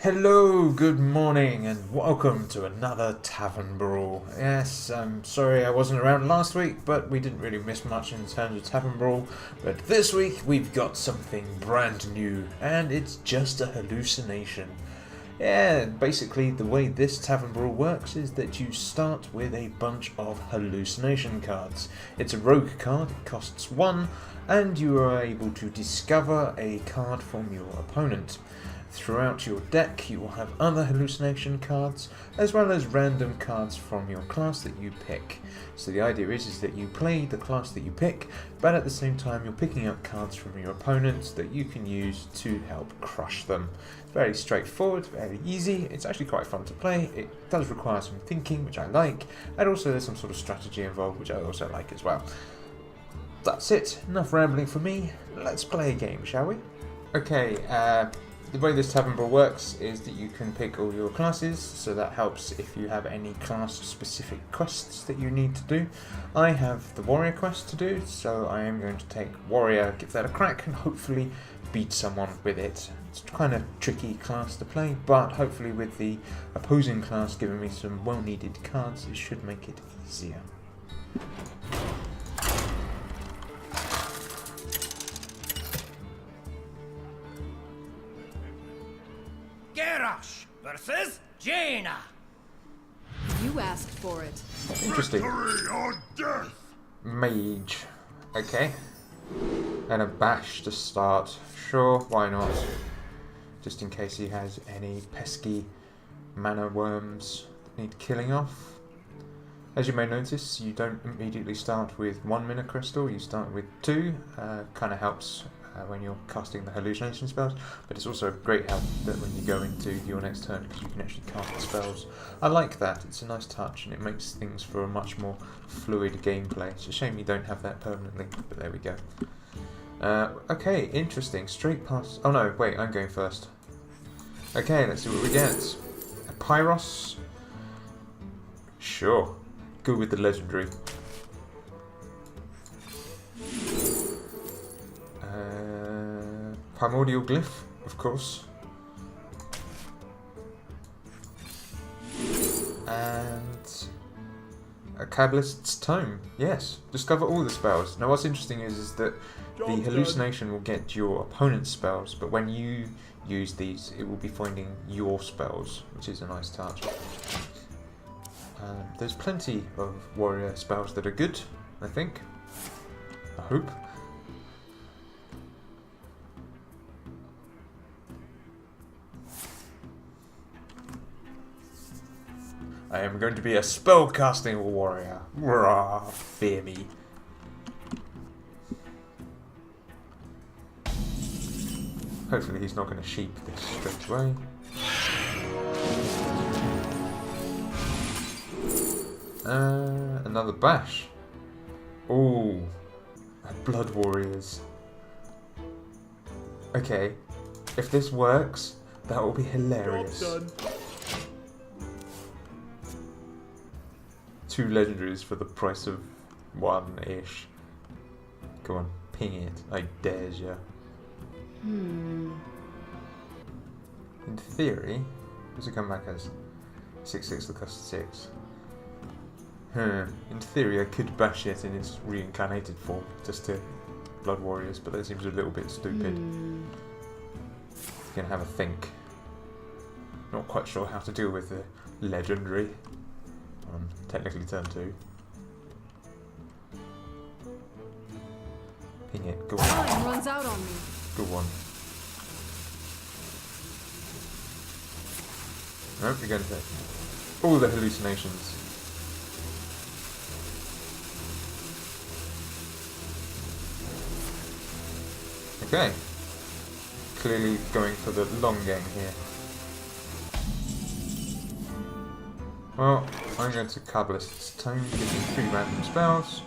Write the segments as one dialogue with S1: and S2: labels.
S1: Hello, good morning, and welcome to another Tavern Brawl. Yes, I'm sorry I wasn't around last week, but we didn't really miss much in terms of Tavern Brawl. But this week we've got something brand new, and it's just a hallucination. Yeah, basically the way this Tavern Brawl works is that you start with a bunch of hallucination cards. It's a rogue card, it costs 1, and you are able to discover a card from your opponent. Throughout your deck, you will have other hallucination cards, as well as random cards from your class that you pick. So the idea is that you play the class that you pick, but at the same time you're picking up cards from your opponents that you can use to help crush them. Very straightforward, very easy, it's actually quite fun to play, it does require some thinking, which I like, and also there's some sort of strategy involved, which I also like as well. That's it, enough rambling for me, let's play a game, shall we? Okay, the way this Tavern Brawl works is that you can pick all your classes, so that helps if you have any class-specific quests that you need to do. I have the Warrior quest to do, so I am going to take Warrior, give that a crack, and hopefully beat someone with it. It's kind of tricky class to play, but hopefully with the opposing class giving me some well-needed cards, it should make it easier.
S2: Versus Jaina.
S3: You asked for it.
S1: Interesting.
S2: Victory or death.
S1: Mage. Okay. And a bash to start. Sure, why not? Just in case he has any pesky mana worms that need killing off. As you may notice, you don't immediately start with 1 mana crystal, you start with 2. Kind of helps when you're casting the hallucination spells, but it's also a great help that when you go into your next turn because you can actually cast the spells. I like that, it's a nice touch and it makes things for a much more fluid gameplay. It's a shame you don't have that permanently, but there we go. Okay, interesting, straight past... Oh no, wait, I'm going first. Okay, let's see what we get. A Pyros. Sure, go with the legendary. Primordial Glyph, of course. And a Kabbalist's Tome, yes. Discover all the spells. Now what's interesting is that the hallucination will get your opponent's spells, but when you use these, it will be finding your spells, which is a nice touch. There's plenty of warrior spells that are good, I think. I hope. I am going to be a spellcasting warrior. Rah, fear me. Hopefully he's not going to sheep this straight away. Another bash. Ooh, blood warriors. Okay, if this works, that will be hilarious. 2 legendaries for the price of 1-ish. Go on, ping it. I dare ya. In theory, does it come back as 6/6 the cost 6? In theory, I could bash it in its reincarnated form, just to Blood Warriors, but that seems a little bit stupid. You can have a think. Not quite sure how to deal with the legendary. On technically turn 2. Ping it, go on.
S3: Time runs out on me.
S1: Go on. Nope, you're going to take all the hallucinations. Okay. Clearly going for the long game here. Well, I'm going to Kabbalist's Tome, give me 3 random spells.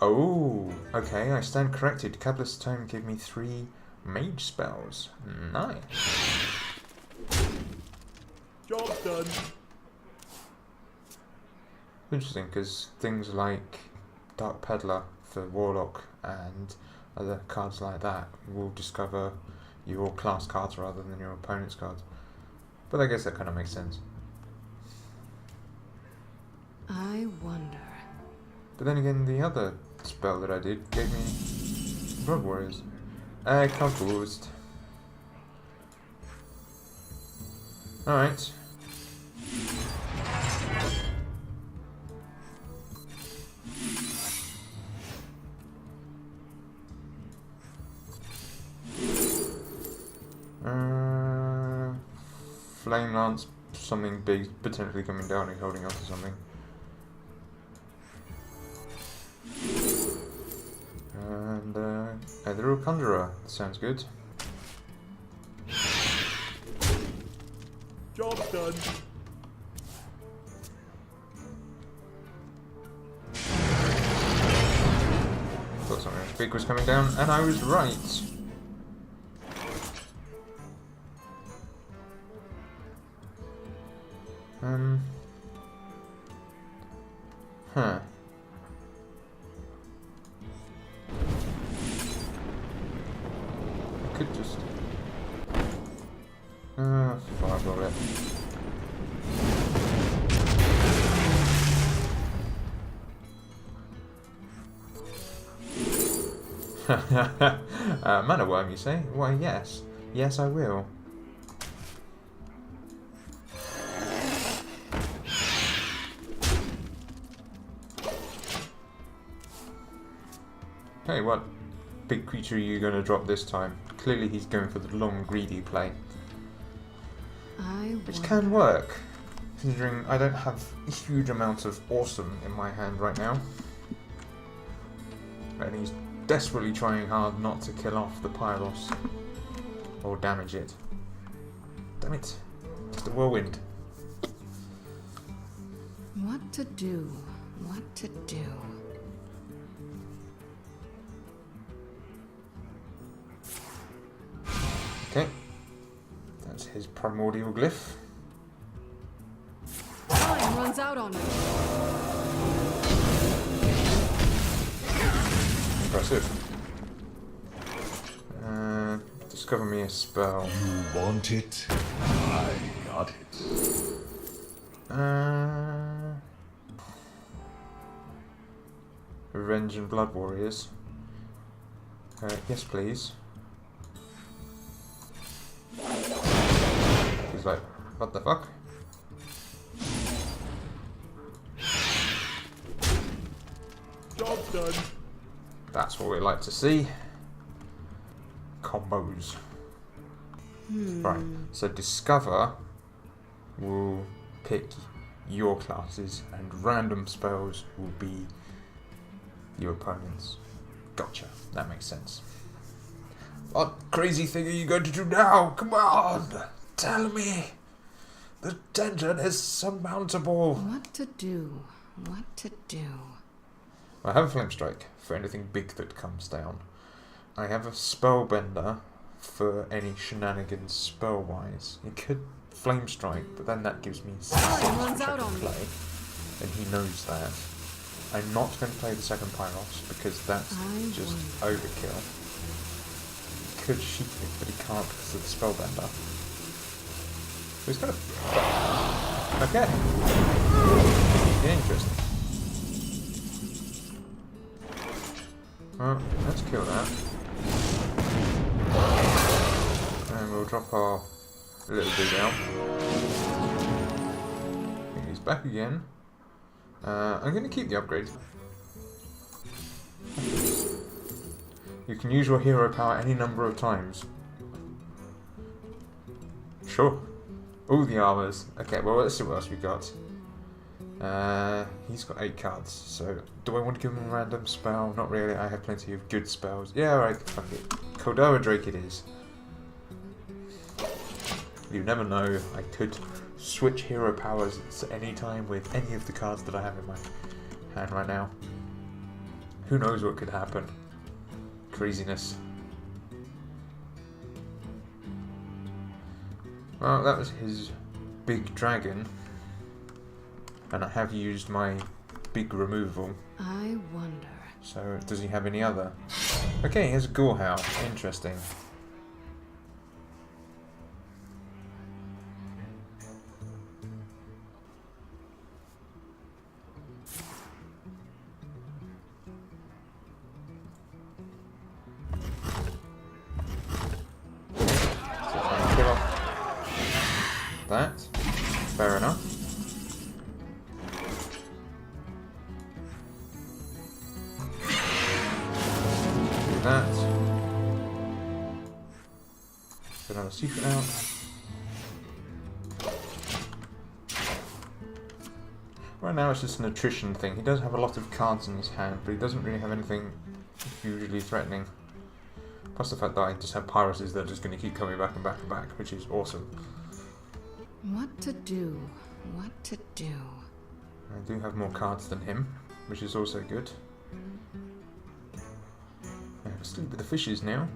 S1: Oh, okay, I stand corrected. Kabbalist's Tome give me 3 mage spells. Nice.
S2: Job done.
S1: Interesting, because things like Dark Peddler for Warlock and other cards like that will discover your class cards rather than your opponent's cards. But I guess that kind of makes sense.
S3: I wonder.
S1: But then again, the other spell that I did gave me Blood Warriors. Confused. Alright. Flame Lance, something big potentially coming down and holding on to something. And Ethereal Conjurer, sounds good.
S2: Job done.
S1: Thought something big was coming down, and I was right. Huh. I could just... fireball it. Mana worm, you say? Why, yes. Yes, I will. Hey, what big creature are you going to drop this time? Clearly he's going for the long, greedy play. Which can work, considering I don't have huge amounts of awesome in my hand right now. And he's desperately trying hard not to kill off the Pyros. Or damage it. Damn it. Just a whirlwind.
S3: What to do? What to do?
S1: Okay. That's his primordial glyph.
S3: Time runs out on me.
S1: Impressive. Discover me a spell.
S2: You want it? I got it.
S1: Revenge and Blood Warriors. Yes, please. He's like, what the fuck?
S2: Job done.
S1: That's what we like to see. Combos. Right, so Discover will pick your classes and random spells will be your opponent's. Gotcha, that makes sense. What crazy thing are you going to do now? Come on, tell me. The tension is surmountable.
S3: What to do? What to do?
S1: I have a Flame Strike for anything big that comes down. I have a Spellbender for any shenanigans spell-wise. It could Flame Strike, but then that gives me 6
S3: runs
S1: which I
S3: out
S1: can
S3: on me.
S1: play. And he knows that. I'm not going to play the second Pyros because that's just overkill. He could shoot it, but he can't because of the Spellbender. So he's kind of... Okay. Interesting. Well, let's kill that. And we'll drop our little dude out. And he's back again. I'm going to keep the upgrades. You can use your hero power any number of times. Sure. All the armors. Okay, well, let's see what else we got. He's got 8 cards, so do I want to give him a random spell? Not really, I have plenty of good spells. Yeah, alright, fuck it. Kodara Drake it is. You never know, I could switch hero powers at any time with any of the cards that I have in my hand right now. Who knows what could happen? Craziness. Well, that was his big dragon. And I have used my big removal.
S3: I wonder.
S1: So, does he have any other? Okay, he has a Gorehound. Interesting. that. Fair enough. Do that. Get another secret out. Right now it's just an attrition thing. He does have a lot of cards in his hand, but he doesn't really have anything hugely threatening. Plus the fact that I just have piracies that are just going to keep coming back and back and back, which is awesome.
S3: What to do? What to do?
S1: I do have more cards than him, which is also good. I have a sleep with the fishes now.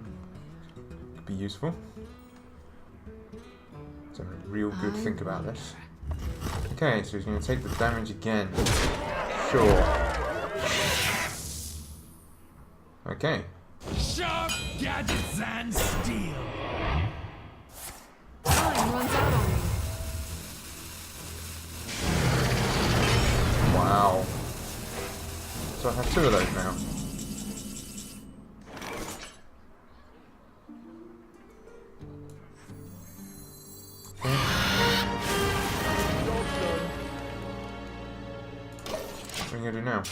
S1: Could be useful. So a real good think about this. Okay, so he's going to take the damage again. Sure. Okay.
S4: Sharp gadgets and steel.
S3: Time runs out on me.
S1: Wow. So I have two of those now. What are you going to do now?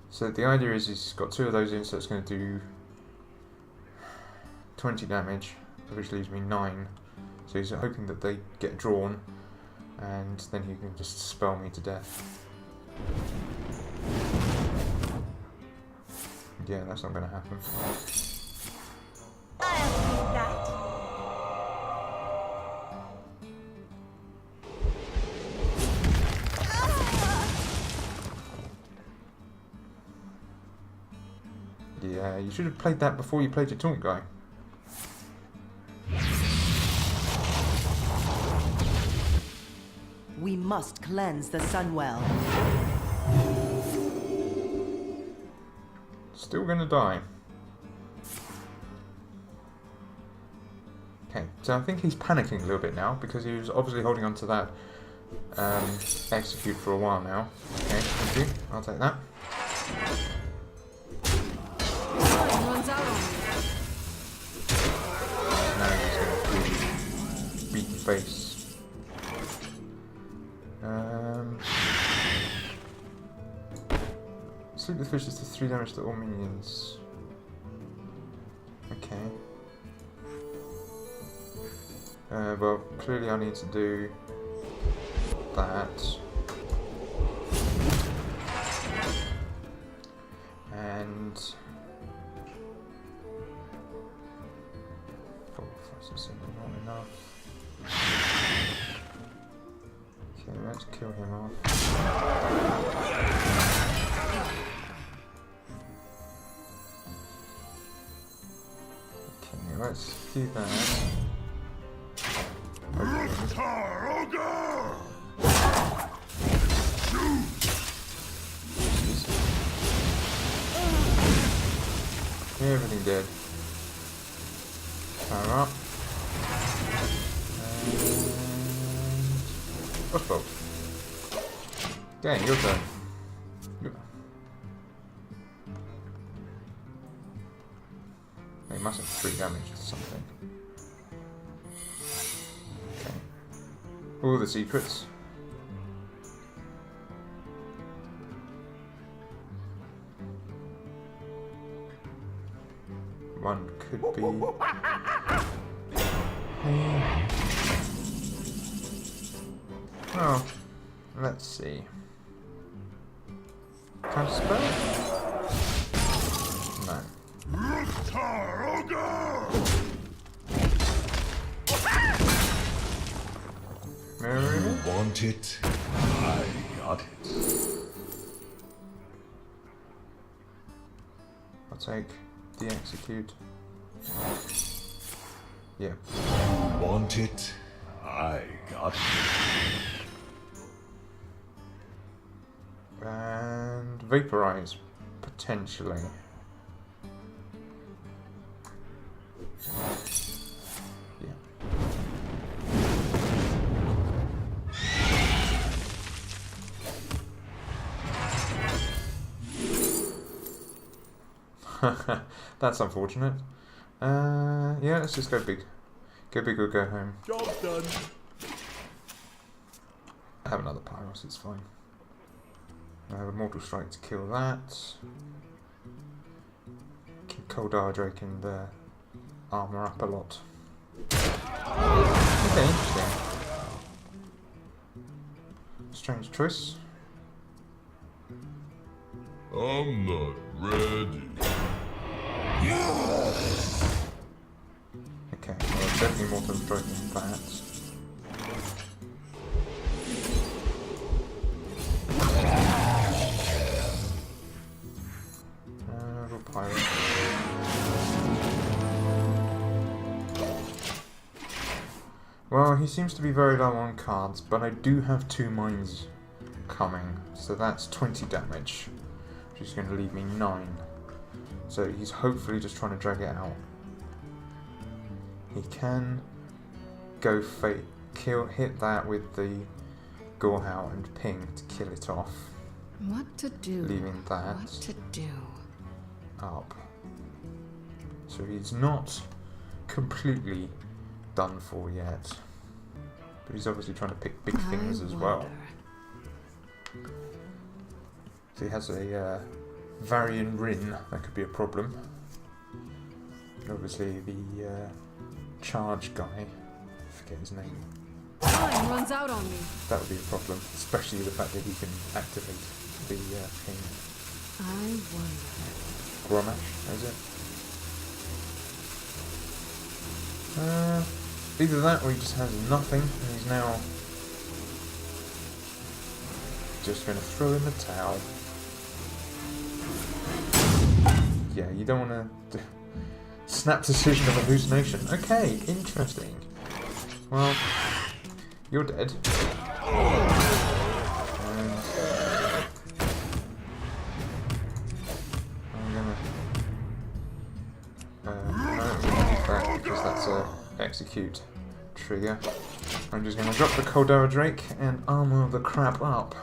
S1: So the idea is he's got two of those in, so it's going to do 20 damage, which leaves me 9. So he's hoping that they get drawn, and then he can just spell me to death. Yeah, that's not going to happen.
S5: I'll do that.
S1: Yeah, you should have played that before you played your taunt guy.
S6: We must cleanse the Sunwell.
S1: Still gonna die. Okay, so I think he's panicking a little bit now because he was obviously holding on to that execute for a while now. Okay, thank you. I'll take that.
S3: Time runs out on me.
S1: Now he's gonna beat the face. Sleep with fish does 3 damage to all minions. Okay. Well, clearly I need to do that. And 4, 5, 6, 7, not enough. Okay, let's kill him off. Okay, let's do that. Everything dead. Power up. And crossbow. Okay, your turn. They must have 3 damage or something. Okay. All the secrets. One could be. Oh, let's see. Can I spell? No. Mirror?
S2: Want it? I got it.
S1: I'll take the execute. Yeah.
S2: Want it? I got it.
S1: And vaporize, potentially. Yeah. That's unfortunate. Yeah, let's just go big. Go big or go home.
S2: Job done.
S1: I have another Pyros, it's fine. I have a Mortal Strike to kill that. Keep Coldar Drake and armour up a lot. Okay, interesting. Strange choice.
S2: I'm not ready.
S1: Okay, well, definitely Mortal Strike than that. Pirate. Well, he seems to be very low on cards, but I do have 2 mines coming, so that's 20 damage, which is going to leave me 9. So he's hopefully just trying to drag it out. He can go hit that with the Gorehound and ping to kill it off.
S3: What to do?
S1: Leaving that.
S3: What to do?
S1: Up. So he's not completely done for yet. But he's obviously trying to pick big things as well. So he has a Varian Rin, that could be a problem. And obviously the charge guy, I forget his name.
S3: Time runs out on me.
S1: That would be a problem, especially the fact that he can activate the ping.
S3: I wonder.
S1: Gromash, is it? Either that or he just has nothing and he's now just going to throw in the towel. Yeah, you don't want to snap decision of hallucination. Okay, interesting. Well, you're dead. Because that's a execute trigger. I'm just going to drop the Coldara Drake and armour the crap up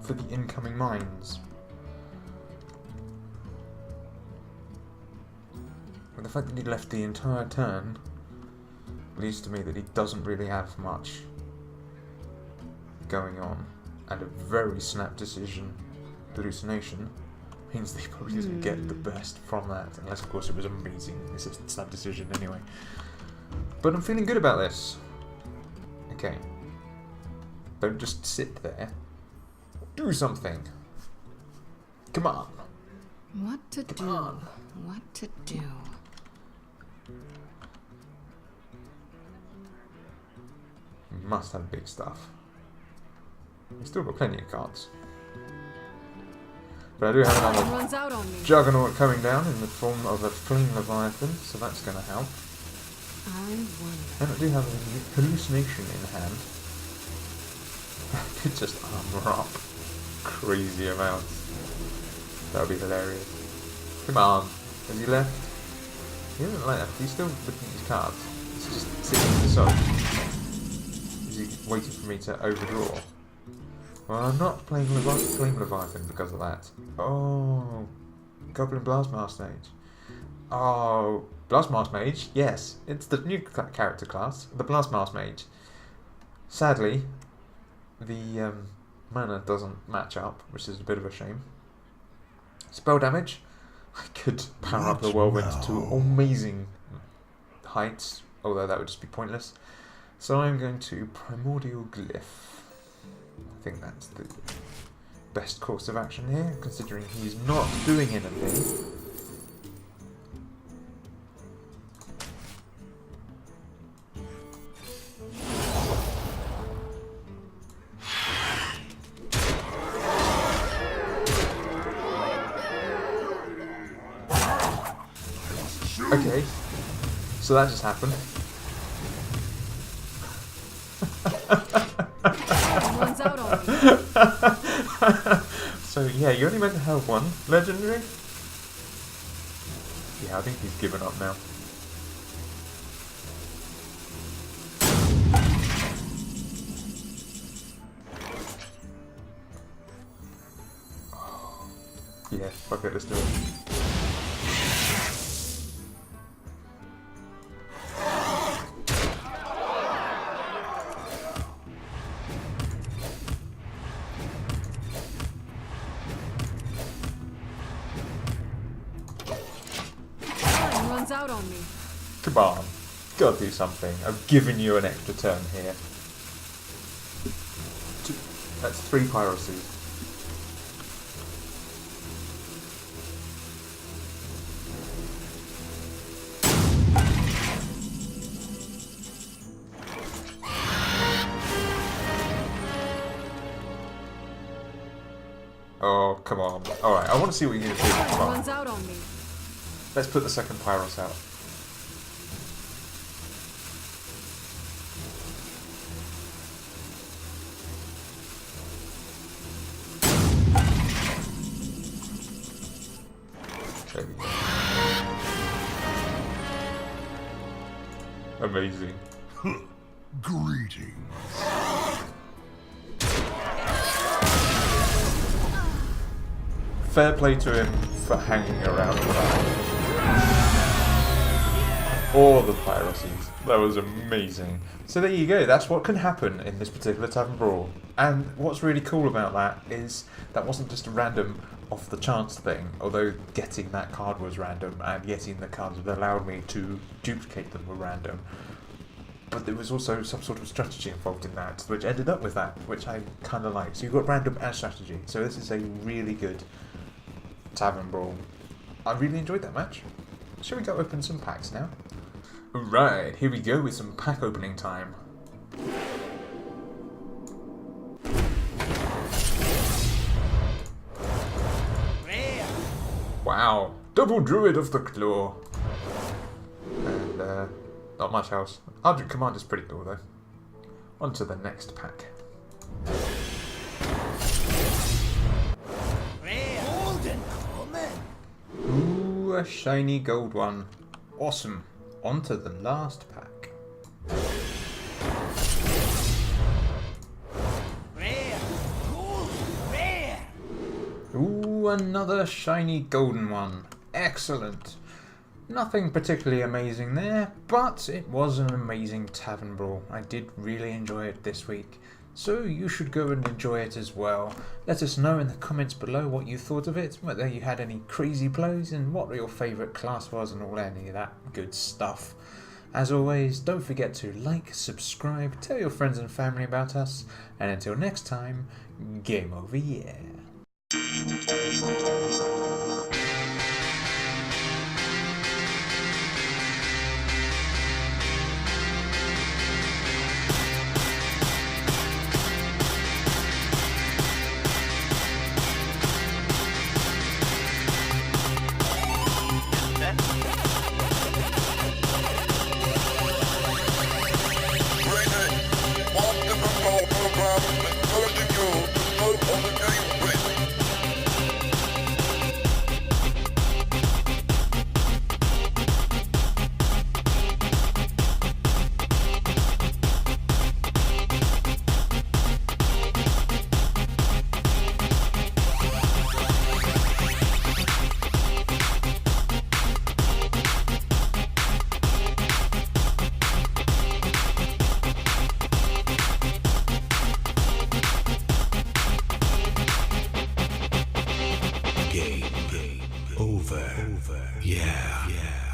S1: for the incoming mines. But the fact that he left the entire turn leads to me that he doesn't really have much going on, and a very snap decision hallucination means that he probably doesn't get the best from that, unless of course it was amazing. It's a snap decision anyway. But I'm feeling good about this. Okay. Don't just sit there. Do something. Come on.
S3: What to do?
S1: on.
S3: What to do?
S1: Must have big stuff. We've still got plenty of cards. But I do have
S3: Time
S1: another
S3: runs out on me.
S1: Juggernaut coming down in the form of a Flame Leviathan, so that's going to help.
S3: I wonder.
S1: And I do have a Hallucination in hand. I could just armor up crazy amounts. That would be hilarious. Come on. Has he left? He hasn't left. He's still looking at his cards. He's just sitting to the side. Is he waiting for me to overdraw? Well, I'm not playing Flame Leviathan because of that. Oh, Goblin Blastmaster Mage. Oh, Blastmaster Mage? Yes, it's the new character class, the Blastmaster Mage. Sadly, the mana doesn't match up, which is a bit of a shame. Spell damage. I could power up the Whirlwind to amazing heights, although that would just be pointless. So I'm going to Primordial Glyph. I think that's the best course of action here, considering he's not doing anything. Okay, so that just happened.
S3: Runs out on me.
S1: So yeah, you only meant to have one legendary? Yeah, I think he's given up now. Yeah, fuck it, let's do it.
S3: out on me.
S1: Come on. Gotta do something. I've given you an extra turn here. That's 3 piracies. Oh, come on. Alright, I want to see what you're going to do. Come on.
S3: Runs out on me.
S1: Let's put the second Pyros out. There we go. Amazing.
S2: Greetings.
S1: Fair play to him for hanging around for that. All the piracies. That was amazing. So there you go, that's what can happen in this particular Tavern Brawl. And what's really cool about that is that wasn't just a random off the chance thing, although getting that card was random and getting the cards that allowed me to duplicate them were random. But there was also some sort of strategy involved in that, which ended up with that, which I kind of like. So you've got random and strategy. So this is a really good Tavern Brawl. I really enjoyed that match. Shall we go open some packs now? Right, here we go with some pack opening time. Wow, double Druid of the Claw. And not much else. Ardent Commander's pretty cool though. On to the next pack. Ooh, a shiny gold one. Awesome. On to the last pack. Ooh, another shiny golden one. Excellent. Nothing particularly amazing there, but it was an amazing Tavern Brawl. I did really enjoy it this week, so you should go and enjoy it as well. Let us know in the comments below what you thought of it, whether you had any crazy plays, and what your favourite class was, and all any of that good stuff. As always, don't forget to like, subscribe, tell your friends and family about us, and until next time, game over, yeah.
S2: Game over. Yeah.